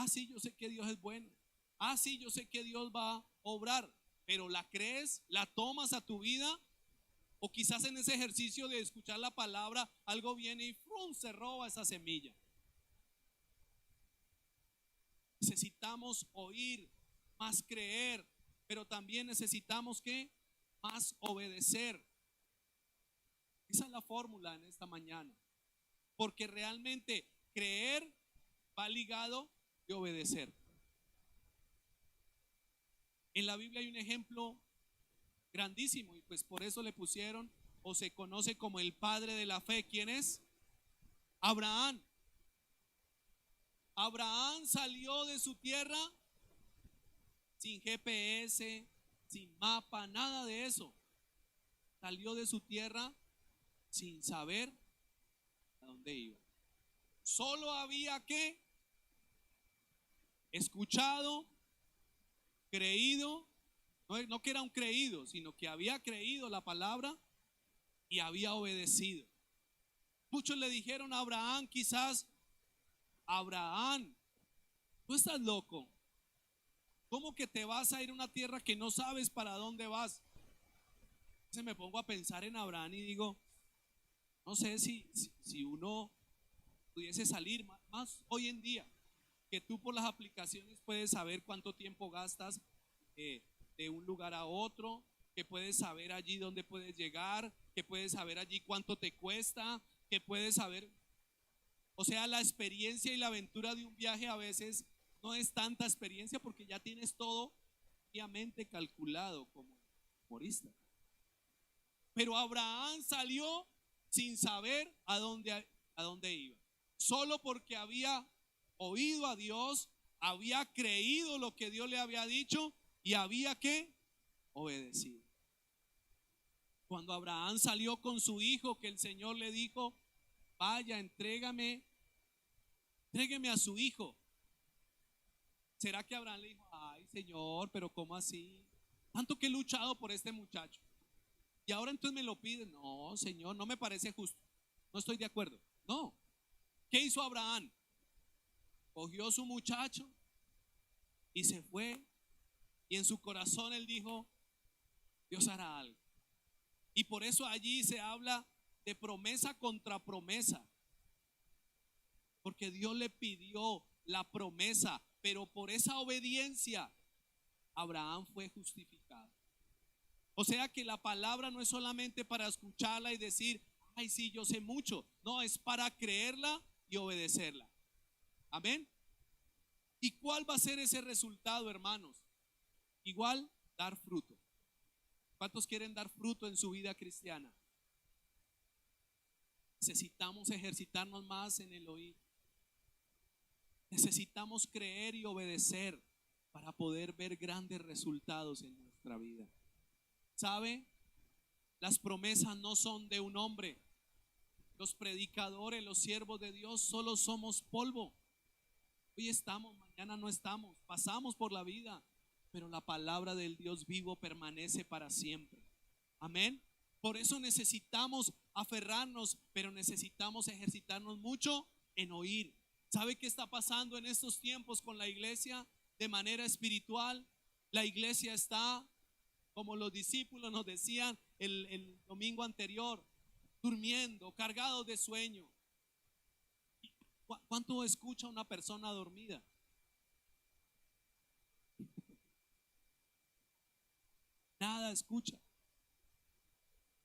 S1: Sí, yo sé que Dios es bueno. Sí, yo sé que Dios va a obrar. Pero ¿la crees? ¿La tomas a tu vida? O quizás en ese ejercicio de escuchar la palabra, algo viene y ¡frum!, se roba esa semilla. Necesitamos oír. más creer, pero también necesitamos que más obedecer. Esa es la fórmula en esta mañana, porque realmente creer va ligado de obedecer. En la Biblia hay un ejemplo grandísimo y pues por eso le pusieron o se conoce como el padre de la fe. ¿Quién es? Abraham. Abraham salió de su tierra sin GPS, sin mapa, nada de eso. Salió de su tierra sin saber a dónde iba. Solo había que escuchado, creído, no que era un creído, sino que había creído la palabra y había obedecido. Muchos le dijeron a Abraham, quizás, Abraham, tú estás loco. ¿Cómo que te vas a ir a una tierra que no sabes para dónde vas? Entonces me pongo a pensar en Abraham y digo, no sé si uno pudiese salir más hoy en día, que tú por las aplicaciones puedes saber cuánto tiempo gastas de un lugar a otro, que puedes saber allí dónde puedes llegar, que puedes saber allí cuánto te cuesta, que puedes saber, o sea, la experiencia y la aventura de un viaje a veces no es tanta experiencia porque ya tienes todo obviamente calculado como humorista. Pero Abraham salió sin saber a dónde iba, solo porque había oído a Dios, había creído lo que Dios le había dicho y había que obedecido. Cuando Abraham salió con su hijo, que el Señor le dijo, vaya, entrégueme a su hijo. ¿Será que Abraham le dijo, ay Señor, pero cómo así? Tanto que he luchado por este muchacho y ahora entonces me lo piden? No, Señor, no me parece justo, no estoy de acuerdo. No. ¿Qué hizo Abraham? Cogió su muchacho y se fue, y en su corazón él dijo, Dios hará algo. Y por eso allí se habla de promesa contra promesa, porque Dios le pidió la promesa, pero por esa obediencia Abraham fue justificado. O sea que la palabra no es solamente para escucharla y decir, ay sí, yo sé mucho. No, es para creerla y obedecerla. Amén. ¿Y cuál va a ser ese resultado, hermanos? Igual, dar fruto. ¿Cuántos quieren dar fruto en su vida cristiana? Necesitamos ejercitarnos más en el oír. Necesitamos creer y obedecer para poder ver grandes resultados en nuestra vida. ¿Sabe? Las promesas no son de un hombre. Los predicadores, los siervos de Dios, solo somos polvo. Hoy estamos, mañana no estamos, pasamos por la vida, pero la palabra del Dios vivo permanece para siempre. Amén. Por eso necesitamos aferrarnos, pero necesitamos ejercitarnos mucho en oír. ¿Sabe qué está pasando en estos tiempos con la iglesia de manera espiritual? La iglesia está, como los discípulos nos decían el domingo anterior, durmiendo, cargados de sueño. ¿Cuánto escucha una persona dormida? Nada escucha.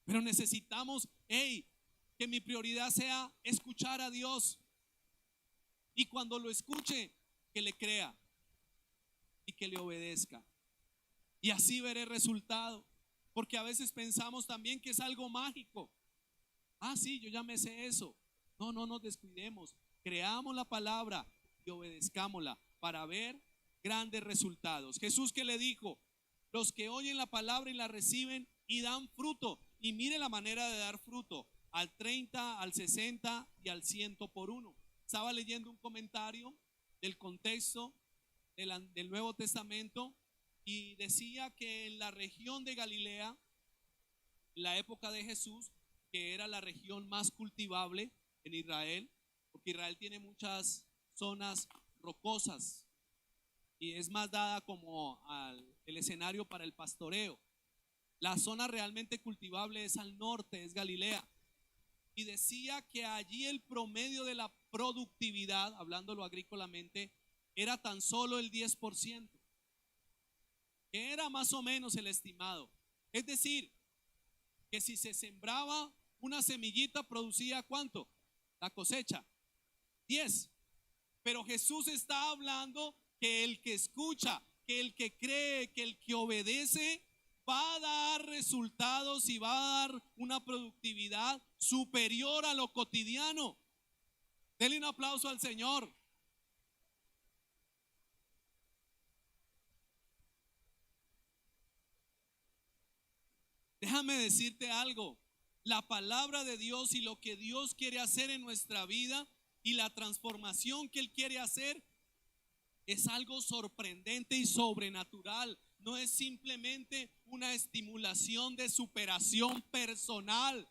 S1: Pero necesitamos, que mi prioridad sea escuchar a Dios. Y cuando lo escuche, que le crea y que le obedezca. Y así veré resultado. Porque a veces pensamos también que es algo mágico. Ah, sí, yo ya me sé eso. No nos descuidemos. Creamos la palabra y obedezcámosla para ver grandes resultados. Jesús, que le dijo, los que oyen la palabra y la reciben y dan fruto. Y mire la manera de dar fruto, al 30, al 60 y al 100 por uno. Estaba leyendo un comentario del contexto del Nuevo Testamento y decía que en la región de Galilea, en la época de Jesús, que era la región más cultivable en Israel, porque Israel tiene muchas zonas rocosas y es más dada como el escenario para el pastoreo. La zona realmente cultivable es al norte, es Galilea. Y decía que allí el promedio de la productividad, hablándolo agrícolamente, era tan solo el 10%. que era más o menos el estimado. Es decir, que si se sembraba una semillita, producía ¿cuánto? La cosecha, 10. Pero Jesús está hablando que el que escucha, que el que cree, que el que obedece, va a dar resultados y va a dar una productividad superior a lo cotidiano. Denle un aplauso al Señor. Déjame decirte algo. La palabra de Dios y lo que Dios quiere hacer en nuestra vida y la transformación que Él quiere hacer es algo sorprendente y sobrenatural. No es simplemente una estimulación de superación personal.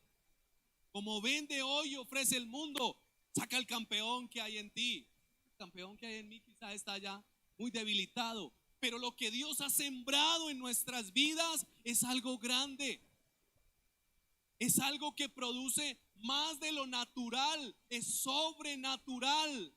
S1: Como vende hoy y ofrece el mundo, saca el campeón que hay en ti. El campeón que hay en mí quizá está ya muy debilitado. Pero lo que Dios ha sembrado en nuestras vidas es algo grande. Es algo que produce más de lo natural, es sobrenatural.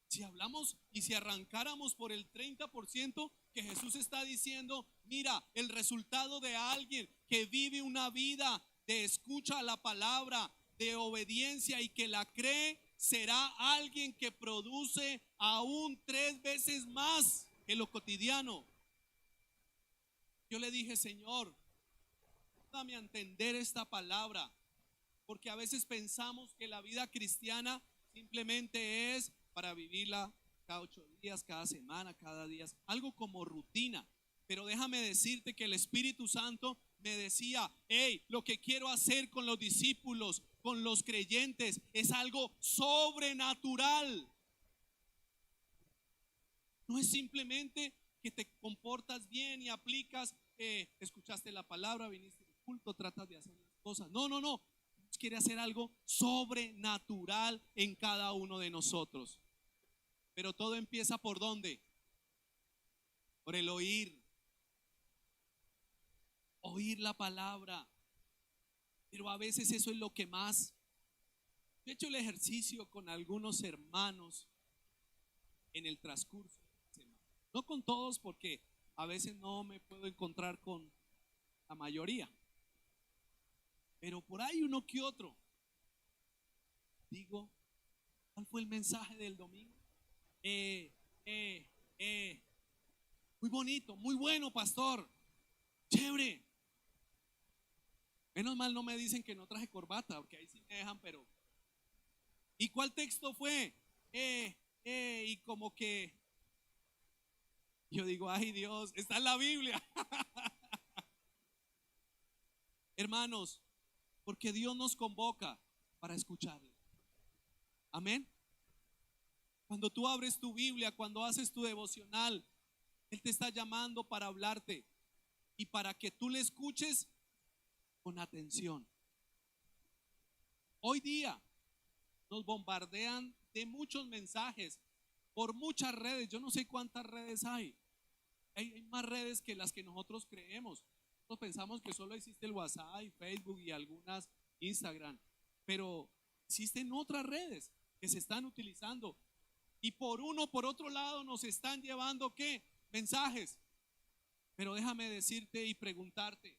S1: Si hablamos y si arrancáramos por el 30% que Jesús está diciendo, mira, el resultado de alguien que vive una vida de escucha a la palabra, de obediencia y que la cree, será alguien que produce aún 3 veces más que lo cotidiano. Yo le dije, Señor, dame a entender esta palabra, porque a veces pensamos que la vida cristiana simplemente es para vivirla cada 8 días, cada semana, cada día, algo como rutina. Pero déjame decirte que el Espíritu Santo me decía, hey, lo que quiero hacer con los discípulos, con los creyentes, es algo sobrenatural. No es simplemente que te comportas bien y aplicas, escuchaste la palabra, viniste al culto, tratas de hacer las cosas. No, no, no. Dios quiere hacer algo sobrenatural en cada uno de nosotros. Pero todo empieza ¿por dónde? Por el oír. Oír la palabra. Pero a veces eso es lo que más. Yo he hecho el ejercicio con algunos hermanos en el transcurso de la semana. No con todos, porque a veces no me puedo encontrar con la mayoría. Pero por ahí uno que otro. Digo, ¿cuál fue el mensaje del domingo? Eh, eh, eh. Muy bonito, muy bueno, pastor. Chévere. Menos mal no me dicen que no traje corbata, porque ahí sí me dejan, pero. ¿Y cuál texto fue? Y como que yo digo, ay Dios, está en la Biblia. Hermanos, porque Dios nos convoca para escucharle. Amén. Cuando tú abres tu Biblia, cuando haces tu devocional, Él te está llamando para hablarte y para que tú le escuches con atención. Hoy día nos bombardean de muchos mensajes por muchas redes. Yo no sé cuántas redes hay. Hay más redes que las que nosotros creemos. Nosotros pensamos que solo existe el WhatsApp y Facebook y algunas Instagram, pero existen otras redes que se están utilizando y por otro lado nos están llevando ¿qué? Mensajes. Pero déjame decirte y preguntarte,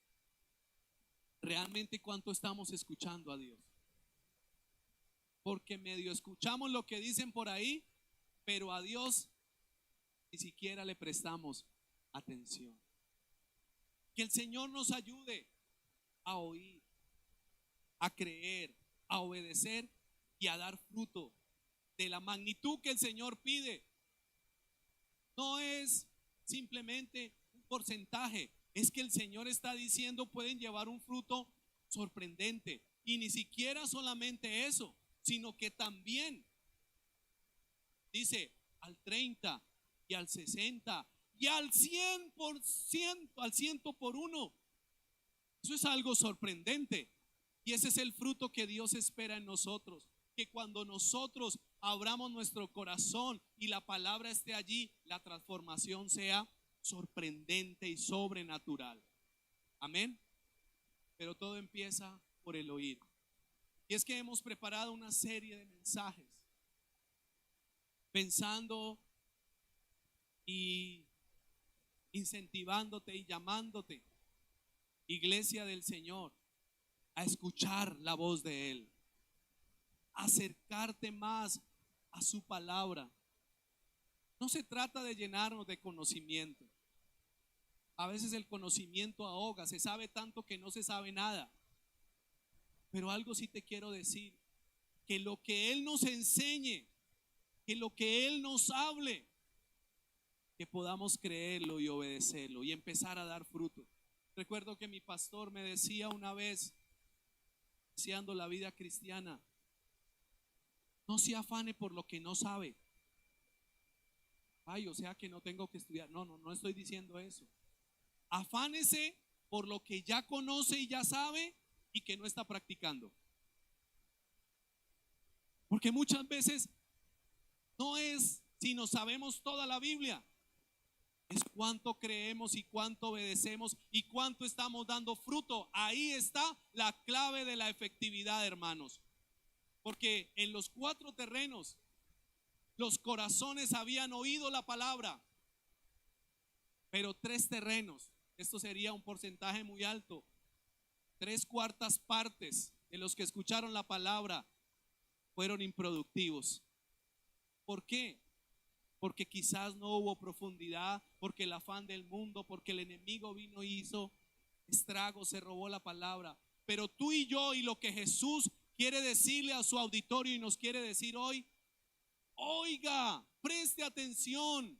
S1: ¿realmente cuánto estamos escuchando a Dios? Porque medio escuchamos lo que dicen por ahí, pero a Dios ni siquiera le prestamos atención. Que el Señor nos ayude a oír, a creer, a obedecer y a dar fruto de la magnitud que el Señor pide. No es simplemente un porcentaje, es que el Señor está diciendo pueden llevar un fruto sorprendente. Y ni siquiera solamente eso, sino que también dice al 30 y al 60 y al 100%, al 100 por uno. Eso es algo sorprendente. Y ese es el fruto que Dios espera en nosotros. Que cuando nosotros abramos nuestro corazón y la palabra esté allí, la transformación sea sorprendente y sobrenatural. Amén. Pero todo empieza por el oír. Y es que hemos preparado una serie de mensajes pensando y incentivándote y llamándote, iglesia del Señor, a escuchar la voz de Él, a acercarte más a su palabra. No se trata de llenarnos de conocimiento. A veces el conocimiento ahoga, se sabe tanto que no se sabe nada. Pero algo sí te quiero decir, que lo que Él nos enseñe, que lo que Él nos hable, que podamos creerlo y obedecerlo y empezar a dar fruto. Recuerdo que mi pastor me decía una vez, deseando la vida cristiana, no se afane por lo que no sabe. Ay, o sea que no tengo que estudiar. No estoy diciendo eso. Afánese por lo que ya conoce y ya sabe y que no está practicando. Porque muchas veces no es si no sabemos toda la Biblia, es cuánto creemos y cuánto obedecemos y cuánto estamos dando fruto. Ahí está la clave de la efectividad, hermanos. Porque en los 4 terrenos, los corazones habían oído la palabra, pero 3 terrenos, esto sería un porcentaje muy alto, 3/4 partes de los que escucharon la palabra fueron improductivos. ¿Por qué? Porque quizás no hubo profundidad, porque el afán del mundo, porque el enemigo vino y hizo estragos, se robó la palabra. Pero tú y yo, y lo que Jesús quiere decirle a su auditorio y nos quiere decir hoy, oiga, preste atención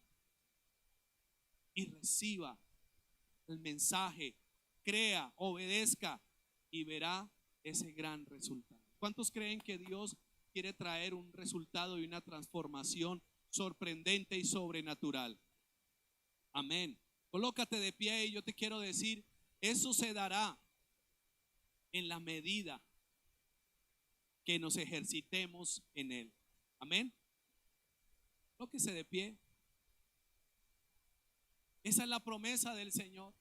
S1: y reciba el mensaje, crea, obedezca y verá ese gran resultado. ¿Cuántos creen que Dios quiere traer un resultado y una transformación sorprendente y sobrenatural? Amén. Colócate de pie y yo te quiero decir, eso se dará en la medida que nos ejercitemos en Él. Amén. Colóquese de pie. Esa es la promesa del Señor.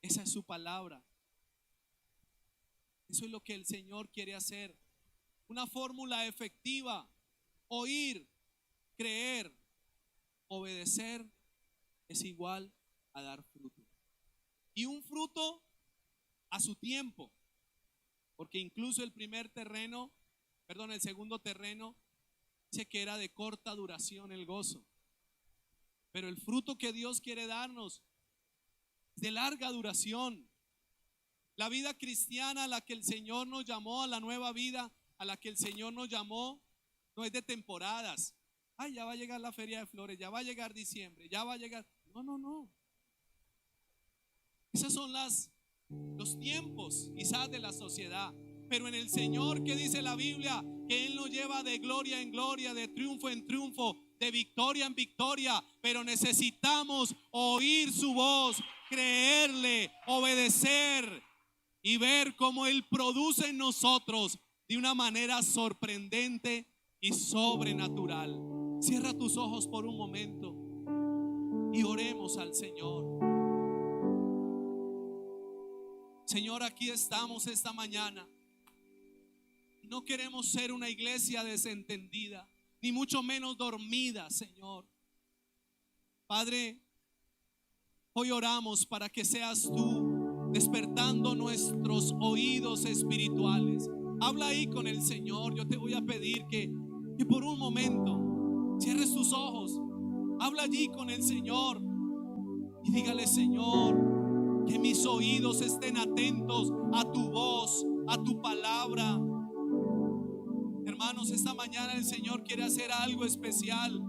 S1: Esa es su palabra. Eso es lo que el Señor quiere hacer. Una fórmula efectiva: oír, creer, obedecer es igual a dar fruto. Y un fruto a su tiempo. Porque incluso el segundo terreno dice que era de corta duración el gozo. Pero el fruto que Dios quiere darnos es de larga duración. La vida cristiana a la que el Señor nos llamó, a la nueva vida a la que el Señor nos llamó, no es de temporadas. Ay, ya va a llegar la feria de flores, ya va a llegar diciembre, ya va a llegar. No. Esos son los tiempos quizás de la sociedad. Pero en el Señor, ¿qué dice la Biblia? Que Él nos lleva de gloria en gloria, de triunfo en triunfo, de victoria en victoria. Pero necesitamos oír su voz, creerle, obedecer y ver cómo Él produce en nosotros de una manera sorprendente y sobrenatural. Cierra tus ojos por un momento y oremos al Señor. Señor, aquí estamos esta mañana. No queremos ser una iglesia desentendida, ni mucho menos dormida, Señor. Padre, hoy oramos para que seas tú despertando nuestros oídos espirituales. Habla ahí con el Señor. Yo te voy a pedir que por un momento cierres tus ojos. Habla allí con el Señor y dígale: Señor, que mis oídos estén atentos a tu voz, a tu palabra. Hermanos, esta mañana el Señor quiere hacer algo especial.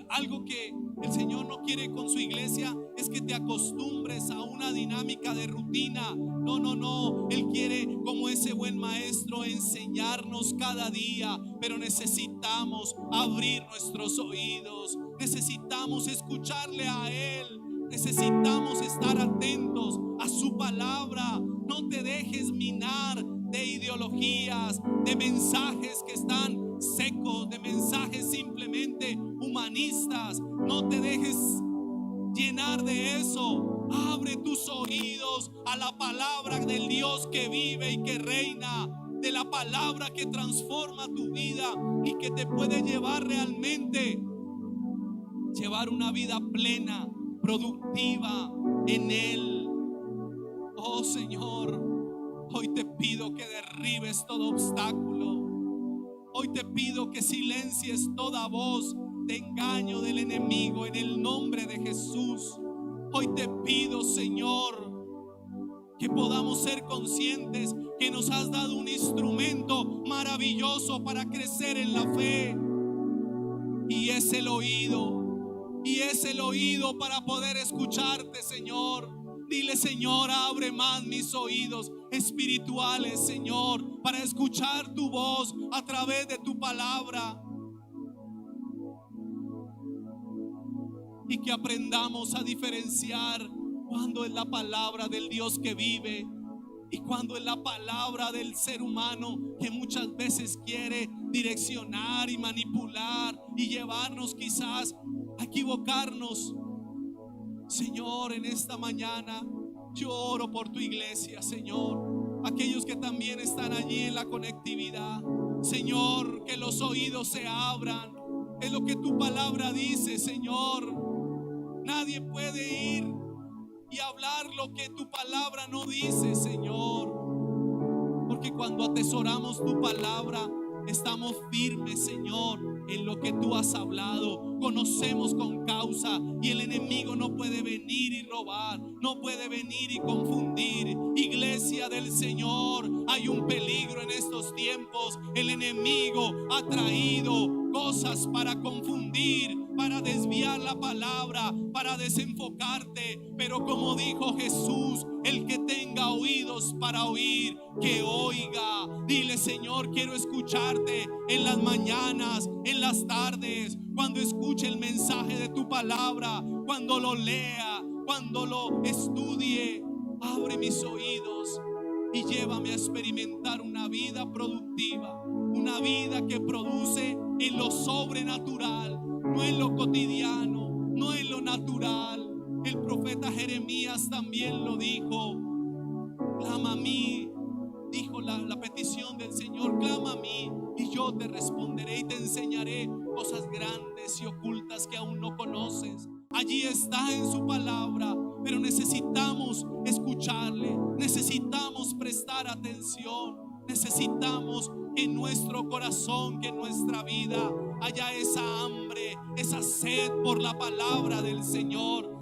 S1: Algo que el Señor no quiere con su iglesia es que te acostumbres a una dinámica de rutina. No. Él quiere, como ese buen maestro, enseñarnos cada día. Pero necesitamos abrir nuestros oídos. Necesitamos escucharle a Él. Necesitamos estar atentos a su palabra. No te dejes minar de ideologías, de mensajes que están secos, de mensajes simplemente humanistas. No te dejes llenar de eso. Abre tus oídos a la palabra del Dios que vive y que reina, de la palabra que transforma tu vida y que te puede llevar realmente, llevar una vida plena, productiva en Él. Oh Señor, hoy te pido que derribes todo obstáculo. Hoy te pido que silencies toda voz de engaño del enemigo en el nombre de Jesús. Hoy te pido, Señor, que podamos ser conscientes que nos has dado un instrumento maravilloso para crecer en la fe. Y es el oído. Y es el oído para poder escucharte, Señor. Dile, Señor, abre más mis oídos espirituales, Señor, para escuchar tu voz a través de tu palabra. Y que aprendamos a diferenciar cuando es la palabra del Dios que vive y cuando es la palabra del ser humano que muchas veces quiere direccionar y manipular y llevarnos quizás a equivocarnos. Señor, en esta mañana yo oro por tu iglesia, Señor, aquellos que también están allí en la conectividad. Señor, que los oídos se abran. Es lo que tu palabra dice, Señor. Nadie puede ir y hablar lo que tu palabra no dice, Señor. Porque cuando atesoramos tu palabra, estamos firmes, Señor, en lo que tú has hablado. Conocemos con causa y el enemigo no puede venir y robar, no puede venir y confundir. Iglesia del Señor, hay un peligro en estos tiempos. El enemigo ha traído cosas para confundir, para desviar la palabra, para desenfocarte. Pero como dijo Jesús, el que tenga oídos para oír, que oiga. Dile, Señor, quiero escucharte en las mañanas, en las tardes, cuando escuche el mensaje de tu palabra, cuando lo lea, cuando lo estudie. Abre mis oídos y llévame a experimentar una vida productiva, una vida que produce en lo sobrenatural, no en lo cotidiano, no en lo natural. El profeta Jeremías también lo dijo. Clama a mí, dijo la petición del Señor, clama a mí y yo te responderé y te enseñaré cosas grandes y ocultas que aún no conoces. Allí está en su palabra, pero necesitamos escucharle, necesitamos prestar atención, necesitamos que en nuestro corazón, que en nuestra vida haya esa hambre, esa sed por la palabra del Señor.